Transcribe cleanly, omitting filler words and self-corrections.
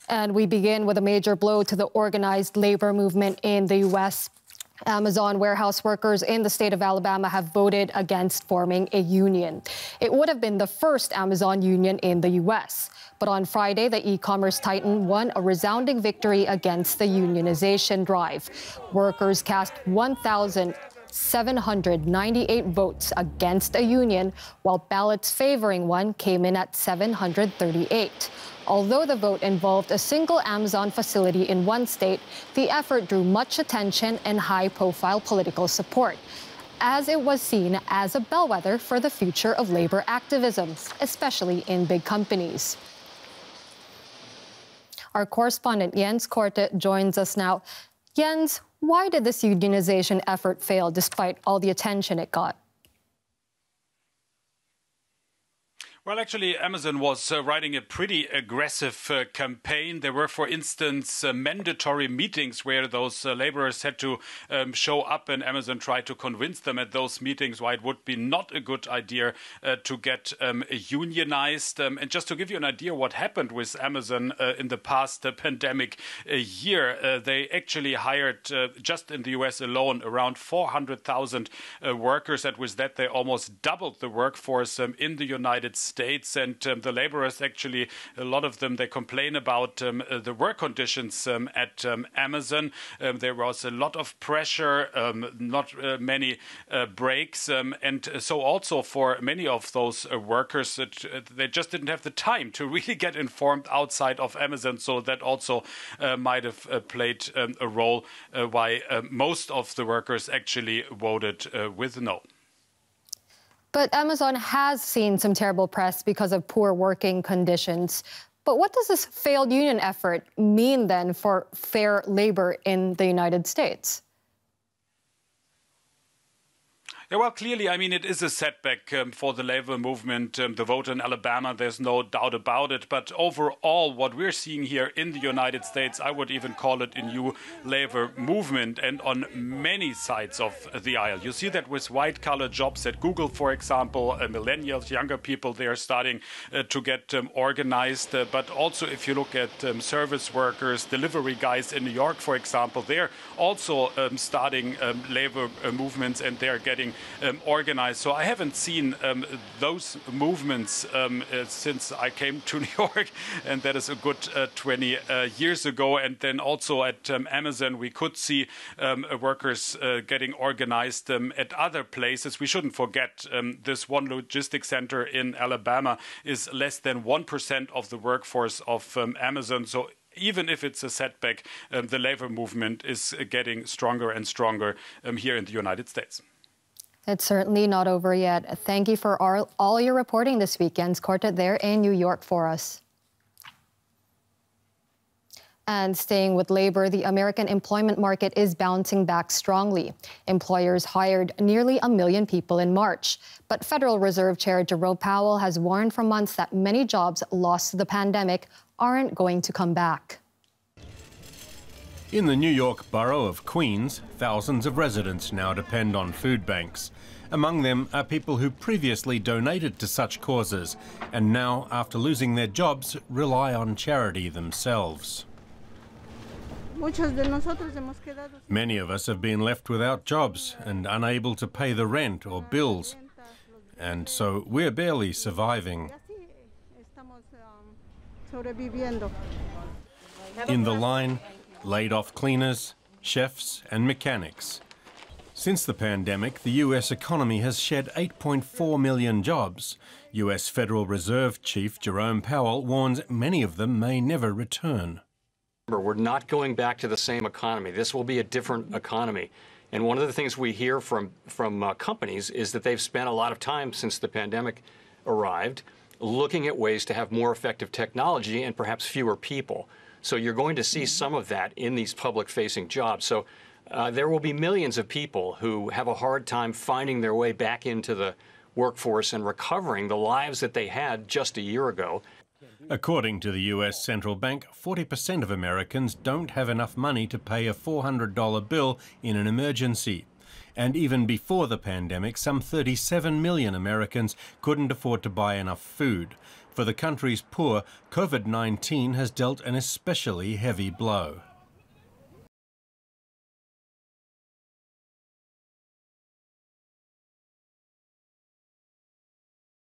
And we begin with a major blow to the organized labor movement in the U.S. Amazon warehouse workers in the state of Alabama have voted against forming a union. It would have been the first Amazon union in the U.S. But on Friday, the e-commerce titan won a resounding victory against the unionization drive. Workers cast 1,798 votes against a union, while ballots favoring one came in at 738. Although the vote involved a single Amazon facility in one state, the effort drew much attention and high-profile political support, as it was seen as a bellwether for the future of labor activism, especially in big companies. Our correspondent Jens Korte joins us now. Jens, why did this unionization effort fail despite all the attention it got? Well, actually, Amazon was riding a pretty aggressive campaign. There were, for instance, mandatory meetings where those laborers had to show up, and Amazon tried to convince them at those meetings why it would be not a good idea to get unionized. And just to give you an idea what happened with Amazon in the past pandemic year, they actually hired, just in the U.S. alone, around 400,000 workers. And with that, they almost doubled the workforce in the United States. And the laborers, actually, a lot of them, they complain about the work conditions at Amazon. There was a lot of pressure, not many breaks. And so also for many of those workers, they just didn't have the time to really get informed outside of Amazon. So that also might have played a role why most of the workers actually voted with no. But Amazon has seen some terrible press because of poor working conditions. But what does this failed union effort mean then for fair labor in the United States? Yeah, well, clearly, I mean, it is a setback for the labor movement. The vote in Alabama, there's no doubt about it. But overall, what we're seeing here in the United States, I would even call it a new labor movement, and on many sides of the aisle. You see that with white-collar jobs at Google, for example, millennials, younger people, they are starting to get organized. But also, if you look at service workers, delivery guys in New York, for example, they're also starting labor movements, and they're getting organized. So I haven't seen those movements since I came to New York, and that is a good 20 years ago. And then also at Amazon, we could see workers getting organized at other places. We shouldn't forget this one logistics center in Alabama is less than 1% of the workforce of Amazon. So even if it's a setback, the labor movement is getting stronger and stronger here in the United States. It's certainly not over yet. Thank you for all your reporting this weekend, Korte, there in New York for us. And staying with labor, the American employment market is bouncing back strongly. Employers hired nearly 1 million people in March. But Federal Reserve Chair Jerome Powell has warned for months that many jobs lost to the pandemic aren't going to come back. In the New York borough of Queens, thousands of residents now depend on food banks. Among them are people who previously donated to such causes and now, after losing their jobs, rely on charity themselves. Many of us have been left without jobs and unable to pay the rent or bills, and so we're barely surviving. In the line, laid-off cleaners, chefs and mechanics. Since the pandemic, the US economy has shed 8.4 million jobs. US Federal Reserve Chief Jerome Powell warns many of them may never return. We're not going back to the same economy. This will be a different economy. And one of the things we hear from companies is that they've spent a lot of time since the pandemic arrived looking at ways to have more effective technology and perhaps fewer people. So you're going to see some of that in these public-facing jobs. So there will be millions of people who have a hard time finding their way back into the workforce and recovering the lives that they had just a year ago. According to the US Central Bank, 40% of Americans don't have enough money to pay a $400 bill in an emergency. And even before the pandemic, some 37 million Americans couldn't afford to buy enough food. For the country's poor, COVID-19 has dealt an especially heavy blow.